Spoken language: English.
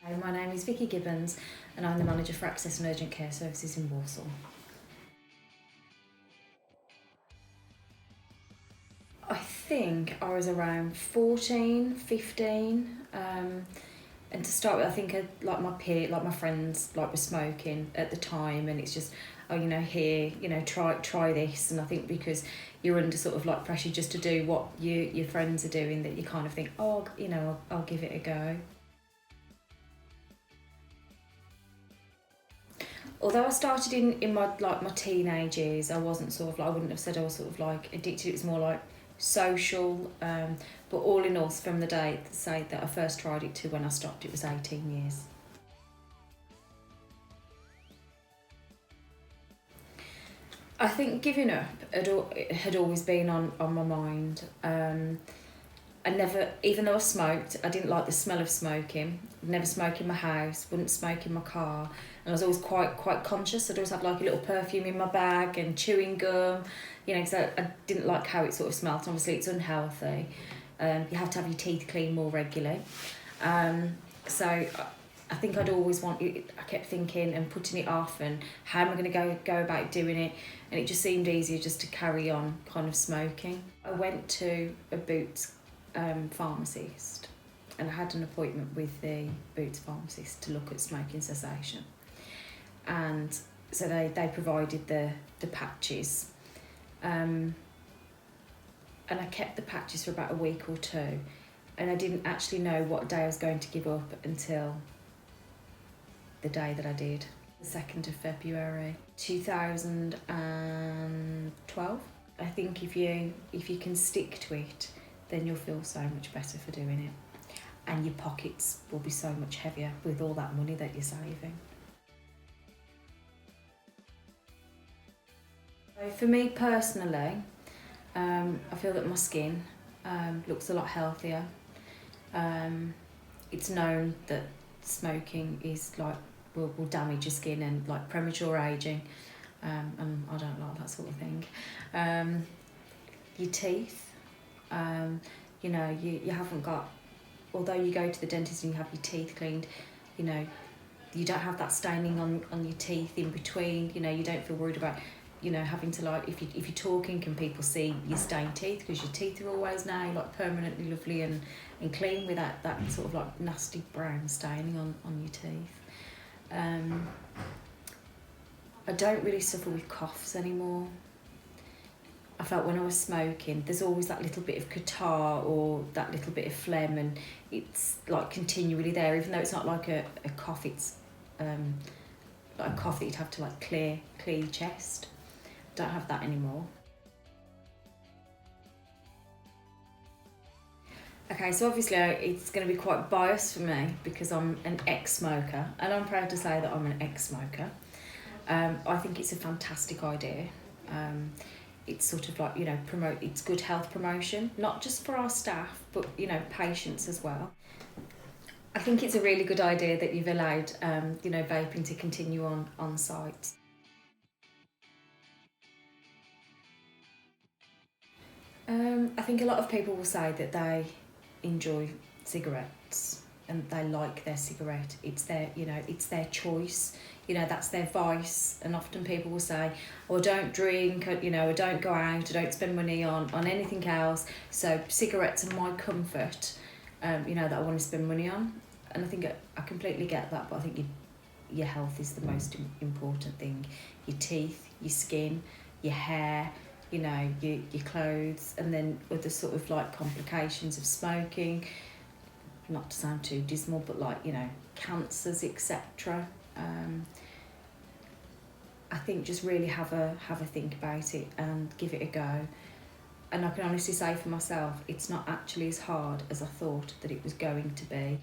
Hi, my name is Vikki Gibbons and I'm the manager for Access and Urgent Care Services in Walsall. I think I was around 14, 15, and to start with, I think my friends were smoking at the time, and it's just, oh, here, try this. And I think because you're under sort of like pressure just to do what your friends are doing, that you kind of think, oh, I'll give it a go. Although I started in my teenage years, I wasn't I wouldn't have said I was sort of like addicted. It was more like social. But all in all, from the day that I first tried it to when I stopped, it was 18 years. I think giving up had always been on my mind. I never, even though I smoked, I didn't like the smell of smoking. I'd never smoke in my house, wouldn't smoke in my car. And I was always quite conscious. I'd always have like a little perfume in my bag and chewing gum, because I didn't like how it sort of smelt. Obviously, it's unhealthy. You have to have your teeth cleaned more regularly. So I think I'd always I kept thinking and putting it off, and how am I going to go about doing it? And it just seemed easier just to carry on kind of smoking. I went to a Boots pharmacist, and I had an appointment with the Boots pharmacist to look at smoking cessation. And so they provided the patches, and I kept the patches for about a week or two, and I didn't actually know what day I was going to give up until the day that I did, the 2nd of February 2012. I think if you can stick to it, then you'll feel so much better for doing it, and your pockets will be so much heavier with all that money that you're saving. So for me personally, I feel that my skin looks a lot healthier. It's known that smoking is will damage your skin and like premature aging, and I don't like that sort of thing. Your teeth, you haven't got, although you go to the dentist and you have your teeth cleaned, you don't have that staining on your teeth in between. You don't feel worried about having to if you're talking, can people see your stained teeth, because your teeth are always now permanently lovely and clean without that sort of nasty brown staining on your teeth. I don't really suffer with coughs anymore. I felt when I was smoking, there's always that little bit of catarrh or that little bit of phlegm, and it's continually there, even though it's not like a cough. It's like a cough that you'd have to clear your chest. Don't have that anymore. Okay, so obviously it's going to be quite biased for me because I'm an ex-smoker, and I'm proud to say that I'm an ex-smoker. I think it's a fantastic idea. It's sort of it's good health promotion, not just for our staff, but patients as well. I think it's a really good idea that you've allowed vaping to continue on site. I think a lot of people will say that they enjoy cigarettes and they like their cigarette. It's their choice. That's their vice. And often people will say, "Oh, I don't drink. I don't go out. I don't spend money on anything else. So cigarettes are my comfort. That I want to spend money on." And I think I completely get that, but I think your health is the most important thing. Your teeth, your skin, your hair, your clothes, and then other sort of complications of smoking. Not to sound too dismal, but cancers, etc. I think just really have a think about it and give it a go. And I can honestly say for myself, it's not actually as hard as I thought that it was going to be.